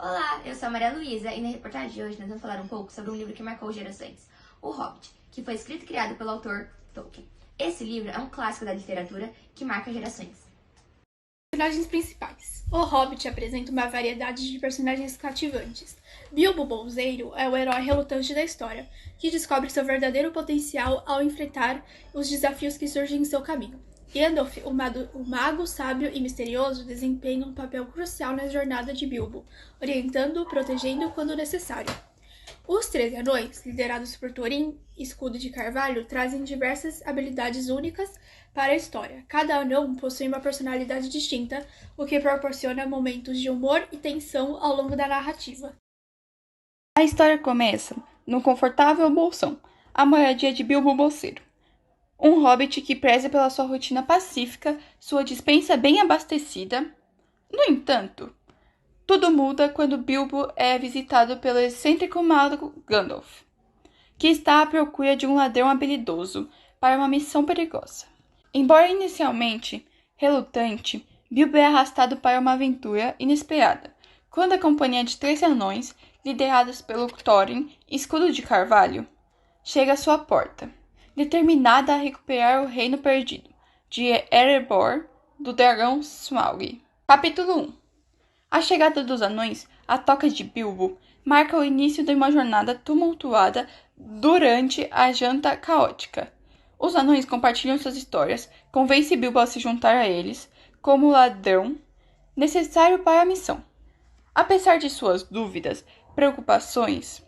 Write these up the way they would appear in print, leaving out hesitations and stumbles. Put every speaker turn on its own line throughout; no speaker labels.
Olá, eu sou a Maria Luísa e na reportagem de hoje nós vamos falar um pouco sobre um livro que marcou gerações, O Hobbit, que foi escrito e criado pelo autor Tolkien. Esse livro é um clássico da literatura que marca gerações.
Personagens principais. O Hobbit apresenta uma variedade de personagens cativantes. Bilbo Bolseiro é o herói relutante da história, que descobre seu verdadeiro potencial ao enfrentar os desafios que surgem em seu caminho. Gandalf, o mago sábio e misterioso, desempenha um papel crucial na jornada de Bilbo, orientando-o, protegendo-o quando necessário. Os 13 anões, liderados por Thorin, Escudo de Carvalho, trazem diversas habilidades únicas para a história. Cada anão possui uma personalidade distinta, o que proporciona momentos de humor e tensão ao longo da narrativa.
A história começa no confortável Bolsão, a moradia de Bilbo Bolseiro. Um hobbit que preza pela sua rotina pacífica, sua despensa bem abastecida. No entanto, tudo muda quando Bilbo é visitado pelo excêntrico mago Gandalf, que está à procura de um ladrão habilidoso para uma missão perigosa. Embora inicialmente relutante, Bilbo é arrastado para uma aventura inesperada, quando a companhia de 3 anões, liderados pelo Thorin, Escudo de Carvalho, chega à sua porta, determinada a recuperar o reino perdido de Erebor do dragão Smaug. Capítulo 1. A chegada dos anões à toca de Bilbo marca o início de uma jornada tumultuada durante a janta caótica. Os anões compartilham suas histórias, convencem Bilbo a se juntar a eles como ladrão necessário para a missão. Apesar de suas dúvidas e preocupações,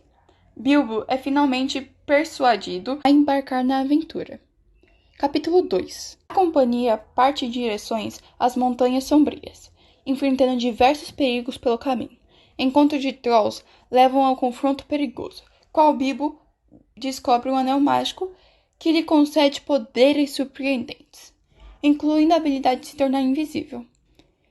Bilbo é finalmente persuadido a embarcar na aventura. Capítulo 2. A companhia parte em direções às Montanhas Sombrias, enfrentando diversos perigos pelo caminho. Encontros de trolls levam ao confronto perigoso, qual Bilbo descobre um anel mágico que lhe concede poderes surpreendentes, incluindo a habilidade de se tornar invisível.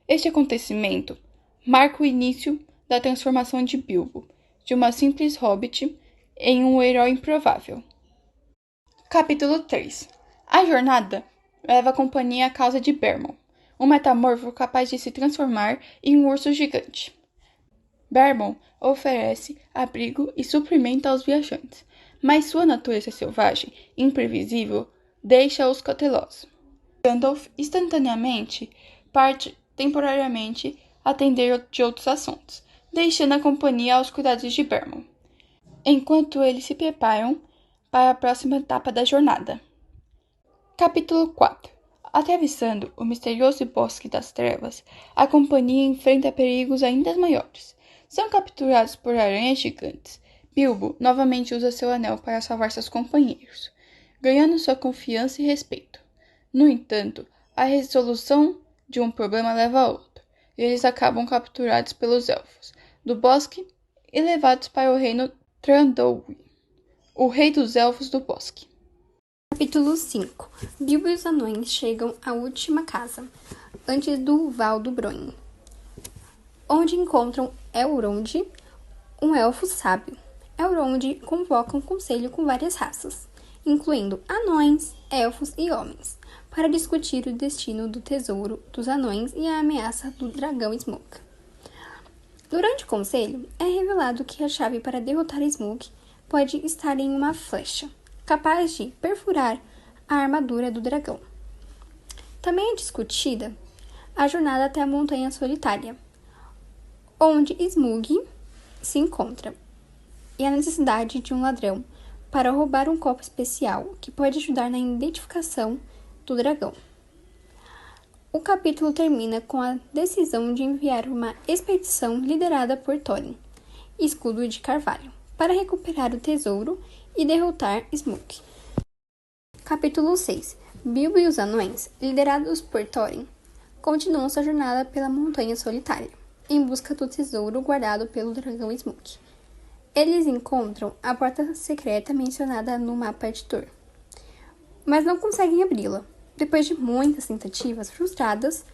Este acontecimento marca o início da transformação de Bilbo, de uma simples hobbit em um herói improvável. Capítulo 3. A jornada leva a companhia à causa de Bermon, um metamorfo capaz de se transformar em um urso gigante. Bermon oferece abrigo e suprimento aos viajantes, mas sua natureza selvagem e imprevisível deixa-os cautelosos. Gandalf instantaneamente parte temporariamente atender de outros assuntos, deixando a companhia aos cuidados de Bermon, enquanto eles se preparam para a próxima etapa da jornada. Capítulo 4. Atravessando o misterioso Bosque das Trevas, a companhia enfrenta perigos ainda maiores. São capturados por aranhas gigantes. Bilbo novamente usa seu anel para salvar seus companheiros, ganhando sua confiança e respeito. No entanto, a resolução de um problema leva a outro, e eles acabam capturados pelos elfos do bosque e levados para o reino Thranduil, o rei dos elfos do bosque.
Capítulo 5. Bilbo e os anões chegam à última casa, antes do Val do Bronhe, onde encontram Elrond, um elfo sábio. Elrond convoca um conselho com várias raças, incluindo anões, elfos e homens, para discutir o destino do tesouro dos anões e a ameaça do dragão Smaug. Durante o conselho, é revelado que a chave para derrotar Smaug pode estar em uma flecha, capaz de perfurar a armadura do dragão. Também é discutida a jornada até a Montanha Solitária, onde Smaug se encontra, e a necessidade de um ladrão para roubar um copo especial que pode ajudar na identificação do dragão. O capítulo termina com a decisão de enviar uma expedição liderada por Thorin, Escudo de Carvalho, para recuperar o tesouro e derrotar Smaug. Capítulo 6. Bilbo e os anões, liderados por Thorin, continuam sua jornada pela Montanha Solitária, em busca do tesouro guardado pelo dragão Smaug. Eles encontram a porta secreta mencionada no mapa de Thor, mas não conseguem abri-la. Depois de muitas tentativas frustradas,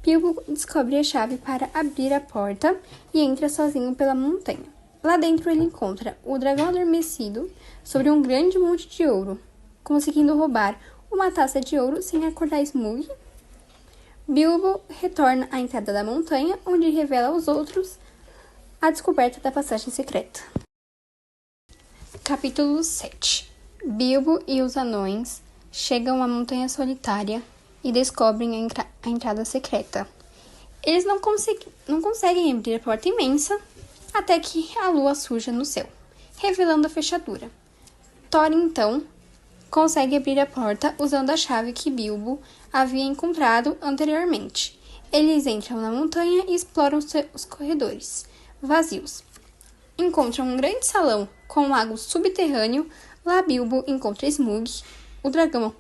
Bilbo descobre a chave para abrir a porta e entra sozinho pela montanha. Lá dentro ele encontra o dragão adormecido sobre um grande monte de ouro, conseguindo roubar uma taça de ouro sem acordar Smaug. Bilbo retorna à entrada da montanha, onde revela aos outros a descoberta da passagem secreta. Capítulo 7. Bilbo e os anões chegam à Montanha Solitária e descobrem a entrada secreta. Eles não conseguem abrir a porta imensa até que a lua surja no céu, revelando a fechadura. Thorin, então, consegue abrir a porta usando a chave que Bilbo havia encontrado anteriormente. Eles entram na montanha e exploram os corredores vazios. Encontram um grande salão com um lago subterrâneo. Lá Bilbo encontra Smaug, o dragão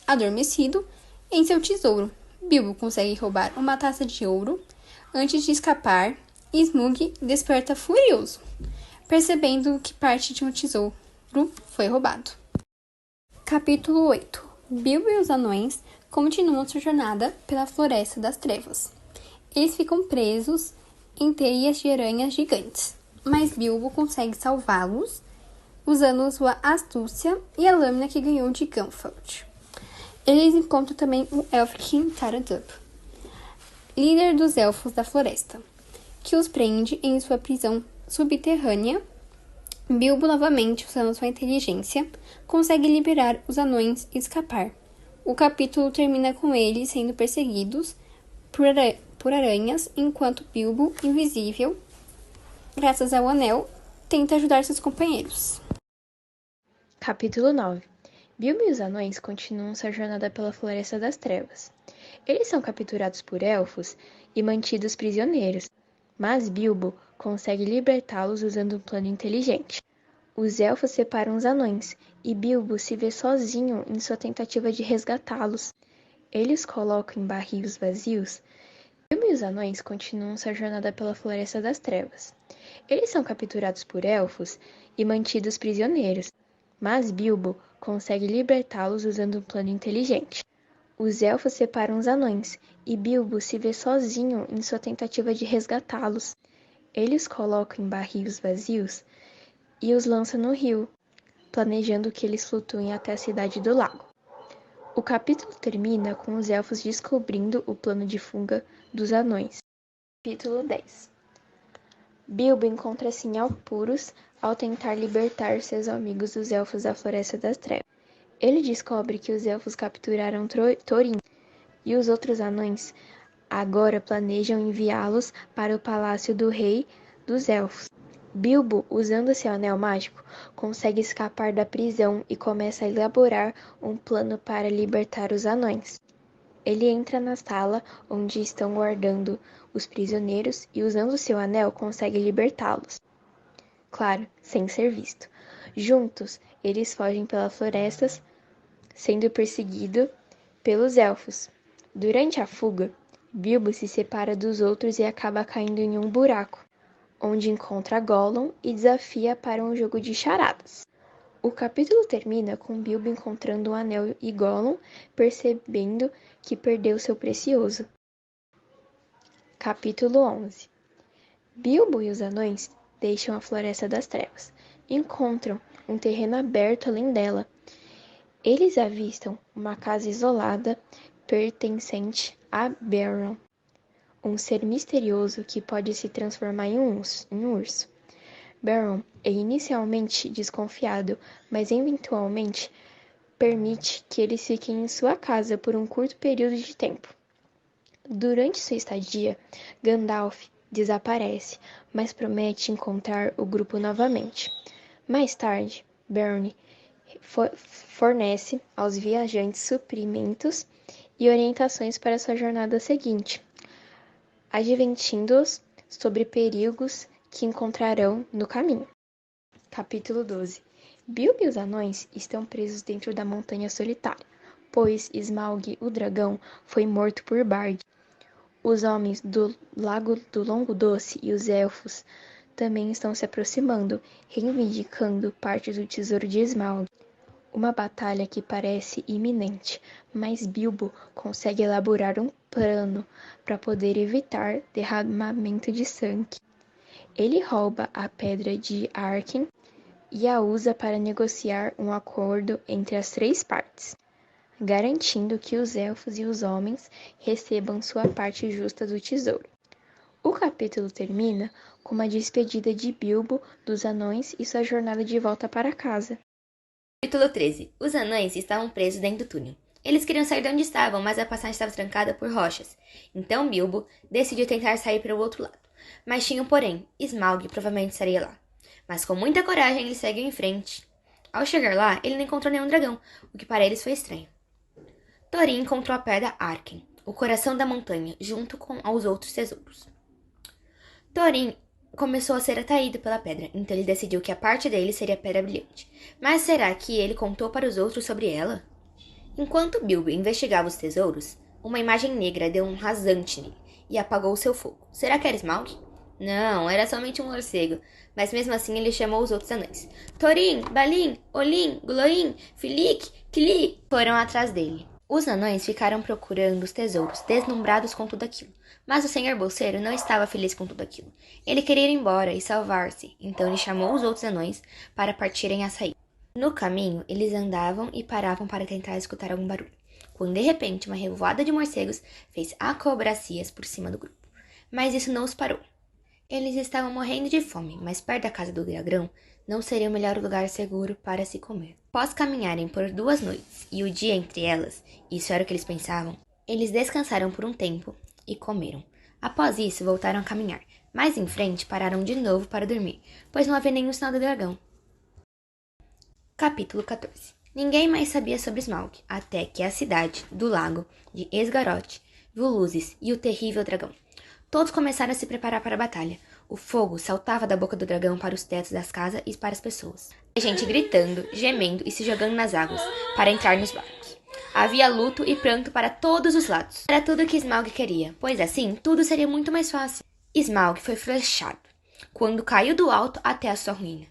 adormecido, em seu tesouro. Bilbo consegue roubar uma taça de ouro. Antes de escapar, Smaug desperta furioso, percebendo que parte de um tesouro foi roubado. Capítulo 8. Bilbo e os anões continuam sua jornada pela Floresta das Trevas. Eles ficam presos em teias de aranhas gigantes, mas Bilbo consegue salvá-los usando sua astúcia e a lâmina que ganhou de Gandalf. Eles encontram também o Elfkin Taradub, líder dos Elfos da Floresta, que os prende em sua prisão subterrânea. Bilbo, novamente usando sua inteligência, consegue liberar os anões e escapar. O capítulo termina com eles sendo perseguidos por aranhas, enquanto Bilbo, invisível, graças ao anel, tenta ajudar seus companheiros.
Capítulo 9. Bilbo e os anões continuam sua jornada pela Floresta das Trevas. Eles são capturados por elfos e mantidos prisioneiros, mas Bilbo consegue libertá-los usando um plano inteligente. Os elfos separam os anões e Bilbo se vê sozinho em sua tentativa de resgatá-los. Eles colocam em barris vazios. Bilbo e os anões continuam sua jornada pela Floresta das Trevas. Eles são capturados por elfos e mantidos prisioneiros, mas Bilbo consegue libertá-los usando um plano inteligente. Os elfos separam os anões e Bilbo se vê sozinho em sua tentativa de resgatá-los. Eles colocam em barris vazios e os lançam no rio, planejando que eles flutuem até a cidade do lago. O capítulo termina com os elfos descobrindo o plano de fuga dos anões. Capítulo 10. Bilbo encontra-se em apuros ao tentar libertar seus amigos dos elfos da Floresta das Trevas. Ele descobre que os elfos capturaram Thorin e os outros anões agora planejam enviá-los para o palácio do rei dos elfos. Bilbo, usando seu anel mágico, consegue escapar da prisão e começa a elaborar um plano para libertar os anões. Ele entra na sala onde estão guardando os prisioneiros e, usando seu anel, consegue libertá-los. Claro, sem ser visto. Juntos, eles fogem pelas florestas, sendo perseguido pelos elfos. Durante a fuga, Bilbo se separa dos outros e acaba caindo em um buraco, onde encontra Gollum e desafia para um jogo de charadas. O capítulo termina com Bilbo encontrando o anel e Gollum percebendo que perdeu seu precioso. Capítulo 11. Bilbo e os anões deixam a Floresta das Trevas. Encontram um terreno aberto além dela. Eles avistam uma casa isolada pertencente a Beorn, um ser misterioso que pode se transformar em um urso. Beorn é inicialmente desconfiado, mas eventualmente permite que eles fiquem em sua casa por um curto período de tempo. Durante sua estadia, Gandalf desaparece, mas promete encontrar o grupo novamente. Mais tarde, Beorn fornece aos viajantes suprimentos e orientações para sua jornada seguinte, advertindo-os sobre perigos que encontrarão no caminho. Capítulo 12. Bilbo e os anões estão presos dentro da Montanha Solitária, pois Smaug, o dragão, foi morto por Bard. Os homens do Lago do Longo Doce e os elfos também estão se aproximando, reivindicando parte do tesouro de Smaug. Uma batalha que parece iminente, mas Bilbo consegue elaborar um plano para poder evitar derramamento de sangue. Ele rouba a Pedra de Arken e a usa para negociar um acordo entre as três partes, garantindo que os elfos e os homens recebam sua parte justa do tesouro. O capítulo termina com uma despedida de Bilbo dos anões e sua jornada de volta para casa.
Capítulo 13. Os anões estavam presos dentro do túnel. Eles queriam sair de onde estavam, mas a passagem estava trancada por rochas. Então Bilbo decidiu tentar sair para o outro lado. Mas tinha um porém, Smaug provavelmente estaria lá. Mas com muita coragem ele seguiu em frente. Ao chegar lá, ele não encontrou nenhum dragão, o que para eles foi estranho. Thorin encontrou a pedra Arken, o coração da montanha, junto com os outros tesouros. Thorin começou a ser atraído pela pedra, então ele decidiu que a parte dele seria a pedra brilhante. Mas será que ele contou para os outros sobre ela? Enquanto Bilbo investigava os tesouros, uma imagem negra deu um rasante nele e apagou seu fogo. Será que era Smaug? Não, era somente um morcego, mas mesmo assim ele chamou os outros anões. Thorin, Balin, Olin, Gloin, Filik, Kili foram atrás dele. Os anões ficaram procurando os tesouros, deslumbrados com tudo aquilo. Mas o Senhor Bolseiro não estava feliz com tudo aquilo. Ele queria ir embora e salvar-se, então ele chamou os outros anões para partirem a sair. No caminho, eles andavam e paravam para tentar escutar algum barulho, quando de repente uma revoada de morcegos fez acrobacias por cima do grupo. Mas isso não os parou. Eles estavam morrendo de fome, mas perto da casa do dragão não seria o melhor lugar seguro para se comer. Após caminharem por 2 noites e o dia entre elas, isso era o que eles pensavam, eles descansaram por um tempo e comeram. Após isso, voltaram a caminhar. Mais em frente, pararam de novo para dormir, pois não havia nenhum sinal do dragão. Capítulo 14. Ninguém mais sabia sobre Smaug, até que a cidade do lago de Esgaroth viu luzes e o terrível dragão. Todos começaram a se preparar para a batalha. O fogo saltava da boca do dragão para os tetos das casas e para as pessoas. Havia gente gritando, gemendo e se jogando nas águas para entrar nos barcos. Havia luto e pranto para todos os lados. Era tudo o que Smaug queria, pois assim tudo seria muito mais fácil. Smaug foi flechado quando caiu do alto até a sua ruína.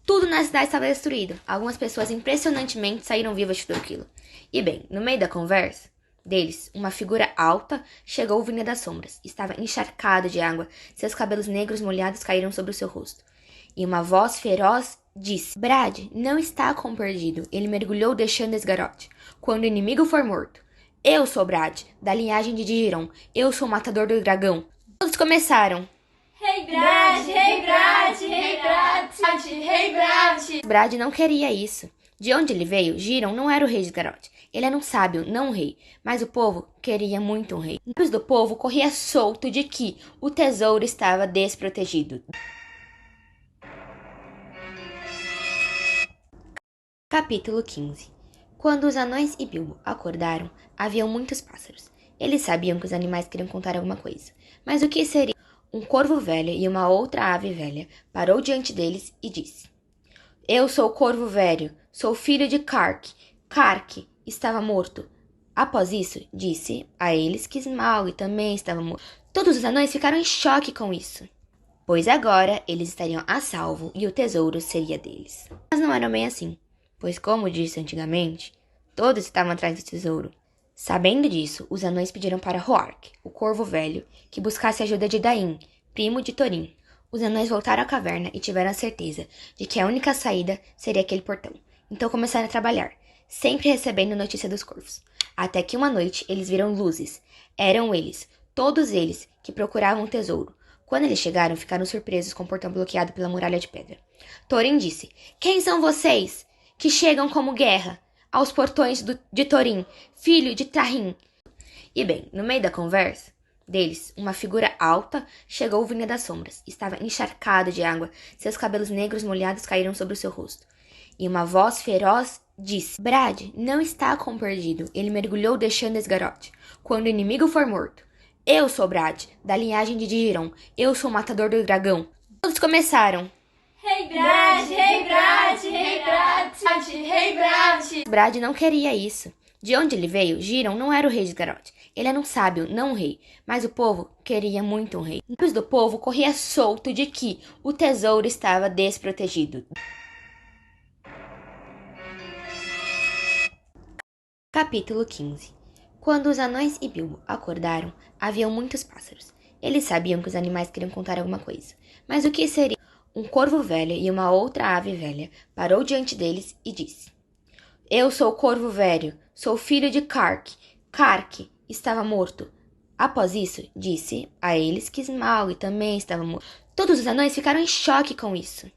Tudo na cidade estava destruído. Algumas pessoas impressionantemente saíram vivas de tudo aquilo. E bem, no meio da conversa deles, uma figura alta chegou vindo das sombras. Estava encharcado de água. Seus cabelos negros molhados caíram sobre o seu rosto. E uma voz feroz disse: Brad não está com perdido. Ele mergulhou deixando Esgaroth. Quando o inimigo for morto. Eu sou Brad, da linhagem de Digiron. Eu sou o matador do dragão. Todos começaram.
Rei Brad, Rei Brad, Rei Brad, Rei Brad.
Brad não queria isso. De onde ele veio, Giron não era o rei de Esgaroth. Ele era um sábio, não um rei. Mas o povo queria muito um rei. Depois do povo corria solto de que o tesouro estava desprotegido. Capítulo 15. Quando os anões e Bilbo acordaram, haviam muitos pássaros. Eles sabiam que os animais queriam contar alguma coisa. Mas o que seria? Um corvo velho e uma outra ave velha parou diante deles e disse: Eu sou o corvo velho, sou filho de Kark. Kark estava morto. Após isso, disse a eles que Smaug também estava morto. Todos os anões ficaram em choque com isso, pois agora eles estariam a salvo e o tesouro seria deles. Mas não era bem assim, pois como disse antigamente, todos estavam atrás do tesouro. Sabendo disso, os anões pediram para Hoark, o corvo velho, que buscasse a ajuda de Dain, primo de Thorin. Os anões voltaram à caverna e tiveram a certeza de que a única saída seria aquele portão. Então começaram a trabalhar, sempre recebendo notícia dos corvos. Até que uma noite eles viram luzes. Eram eles, todos eles, que procuravam o tesouro. Quando eles chegaram, ficaram surpresos com o portão bloqueado pela muralha de pedra. Thorin disse: Quem são vocês que chegam como guerra aos portões de Thorin, filho de Tarim? E bem, no meio da conversa deles, uma figura alta chegou vindo das sombras. Estava encharcado de água. Seus cabelos negros molhados caíram sobre o seu rosto. E uma voz feroz disse: Brad não está com perdido. Ele mergulhou deixando Esgaroth. Quando o inimigo for morto. Eu sou Brad, da linhagem de Digiron. Eu sou o matador do dragão. Todos começaram.
Rei Brad, Rei Brad, Rei Brad, Rei Brad.
Brad não queria isso. De onde ele veio, Giron não era o rei de Esgaroth. Ele era um sábio, não um rei. Mas o povo queria muito um rei. Depois do povo corria solto de que o tesouro estava desprotegido. Capítulo 15. Quando os anões e Bilbo acordaram, haviam muitos pássaros. Eles sabiam que os animais queriam contar alguma coisa. Mas o que seria? Um corvo velho e uma outra ave velha parou diante deles e disse: Eu sou o corvo velho, sou filho de Kark. Kark estava morto. Após isso, disse a eles que Smaug também estava morto. Todos os anões ficaram em choque com isso,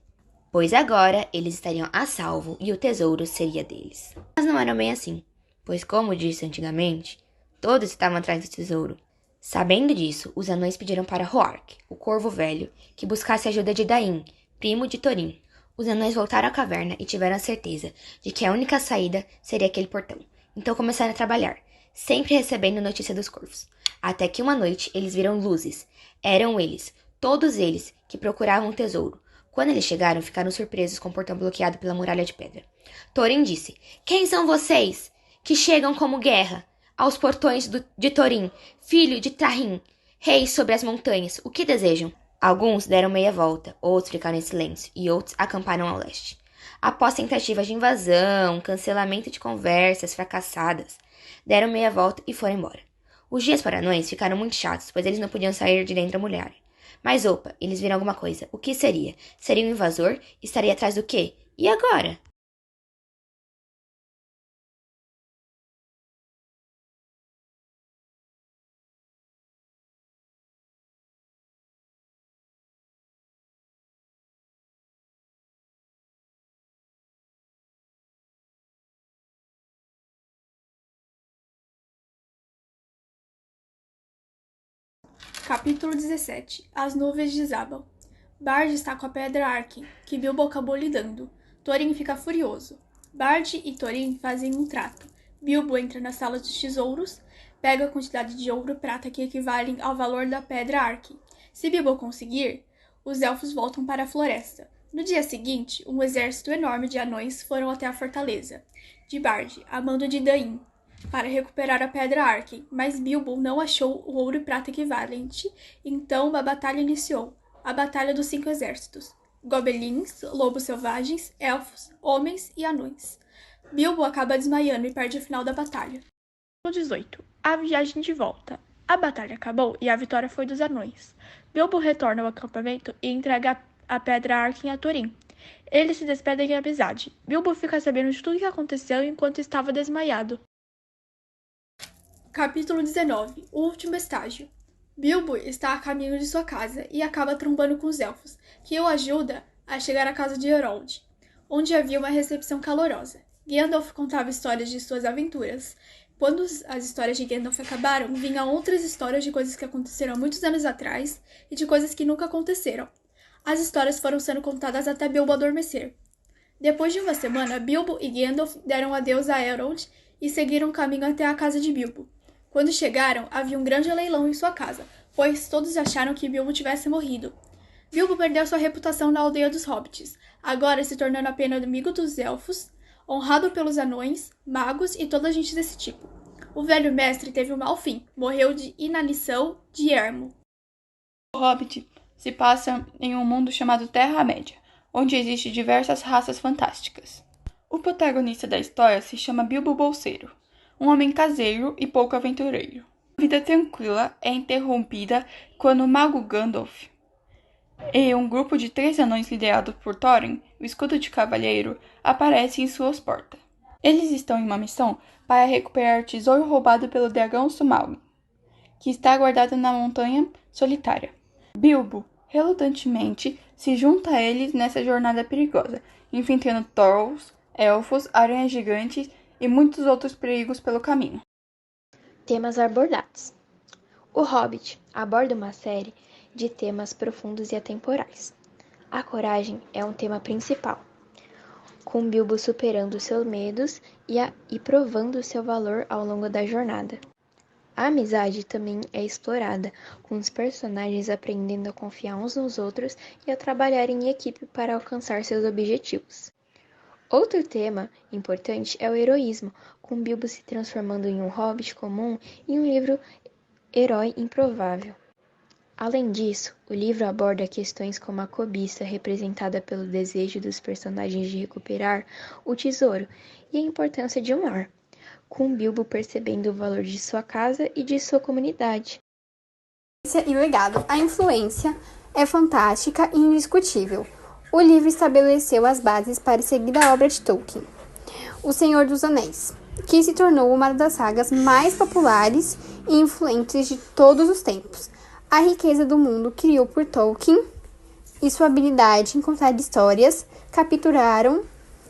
pois agora eles estariam a salvo e o tesouro seria deles. Mas não era bem assim, pois como disse antigamente, todos estavam atrás do tesouro. Sabendo disso, os anões pediram para Hoark, o corvo velho, que buscasse a ajuda de Dain, primo de Thorin. Os anões voltaram à caverna e tiveram a certeza de que a única saída seria aquele portão. Então começaram a trabalhar, sempre recebendo notícia dos corvos. Até que uma noite eles viram luzes. Eram eles, todos eles, que procuravam o tesouro. Quando eles chegaram, ficaram surpresos com o portão bloqueado pela muralha de pedra. Thorin disse: "Quem são vocês que chegam como guerra aos portões de Thorin, filho de Tahrim, rei sobre as montanhas? O que desejam?" Alguns deram meia volta, outros ficaram em silêncio e outros acamparam ao leste. Após tentativas de invasão, cancelamento de conversas fracassadas, deram meia volta e foram embora. Os dias para anões ficaram muito chatos, pois eles não podiam sair de dentro da muralha. Mas opa, eles viram alguma coisa. O que seria? Seria um invasor? Estaria atrás do quê? E agora?
Capítulo 17. As nuvens desabam. Bard está com a pedra Arkin, que Bilbo acabou lhe dando. Thorin fica furioso. Bard e Thorin fazem um trato. Bilbo entra na sala dos tesouros, pega a quantidade de ouro e prata que equivalem ao valor da pedra Arkin. Se Bilbo conseguir, os elfos voltam para a floresta. No dia seguinte, um exército enorme de anões foram até a fortaleza de Bard, a mando de Dain, para recuperar a pedra Arkin, mas Bilbo não achou o ouro e prata equivalente, então uma batalha iniciou, a Batalha dos 5 Exércitos. Gobelins, lobos selvagens, elfos, homens e anões. Bilbo acaba desmaiando e perde o final da batalha.
Capítulo 18. A viagem de volta. A batalha acabou e a vitória foi dos anões. Bilbo retorna ao acampamento e entrega a pedra Arkin a Thorin. Eles se despedem em amizade. Bilbo fica sabendo de tudo o que aconteceu enquanto estava desmaiado.
Capítulo 19. O último estágio. Bilbo está a caminho de sua casa e acaba trombando com os elfos, que o ajudam a chegar à casa de Elrond, onde havia uma recepção calorosa. Gandalf contava histórias de suas aventuras. Quando as histórias de Gandalf acabaram, vinham outras histórias de coisas que aconteceram muitos anos atrás e de coisas que nunca aconteceram. As histórias foram sendo contadas até Bilbo adormecer. Depois de uma semana, Bilbo e Gandalf deram adeus a Elrond e seguiram o caminho até a casa de Bilbo. Quando chegaram, havia um grande leilão em sua casa, pois todos acharam que Bilbo tivesse morrido. Bilbo perdeu sua reputação na aldeia dos hobbits, agora se tornando apenas amigo dos elfos, honrado pelos anões, magos e toda a gente desse tipo. O velho mestre teve um mau fim, morreu de inanição de ermo.
O Hobbit se passa em um mundo chamado Terra-média, onde existem diversas raças fantásticas. O protagonista da história se chama Bilbo Bolseiro, um homem caseiro e pouco aventureiro. A vida tranquila é interrompida quando o mago Gandalf e um grupo de 3 anões liderado por Thorin, o escudo de cavalheiro, aparecem em suas portas. Eles estão em uma missão para recuperar o tesouro roubado pelo dragão Smaug, que está guardado na montanha solitária. Bilbo, relutantemente, se junta a eles nessa jornada perigosa, enfrentando trolls, elfos, aranhas gigantes e muitos outros perigos pelo caminho.
Temas abordados. O Hobbit aborda uma série de temas profundos e atemporais. A coragem é um tema principal, com Bilbo superando seus medos e provando seu valor ao longo da jornada. A amizade também é explorada, com os personagens aprendendo a confiar uns nos outros e a trabalhar em equipe para alcançar seus objetivos. Outro tema importante é o heroísmo, com Bilbo se transformando em um hobbit comum e um livro herói improvável. Além disso, o livro aborda questões como a cobiça, representada pelo desejo dos personagens de recuperar o tesouro, e a importância de um lar, com Bilbo percebendo o valor de sua casa e de sua comunidade.
E legado. A influência é fantástica e indiscutível. O livro estabeleceu as bases para seguir a obra de Tolkien, O Senhor dos Anéis. que se tornou uma das sagas mais populares e influentes de todos os tempos. A riqueza do mundo criou por Tolkien e sua habilidade em contar histórias capturaram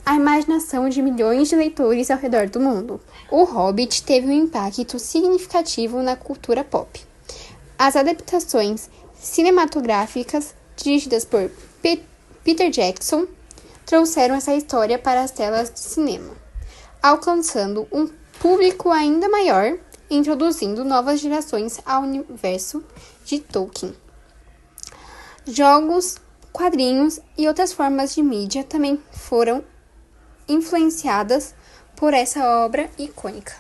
a imaginação de milhões de leitores ao redor do mundo. O Hobbit teve um impacto significativo na cultura pop. As adaptações cinematográficas dirigidas por Peter Jackson trouxeram essa história para as telas de cinema, alcançando um público ainda maior e introduzindo novas gerações ao universo de Tolkien. Jogos, quadrinhos e outras formas de mídia também foram influenciadas por essa obra icônica.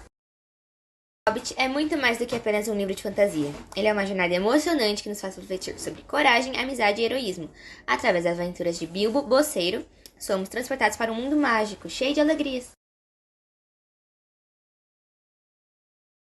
O Hobbit é muito mais do que apenas um livro de fantasia. Ele é uma jornada emocionante que nos faz refletir sobre coragem, amizade e heroísmo. Através das aventuras de Bilbo Bolseiro, somos transportados para um mundo mágico, cheio de alegrias.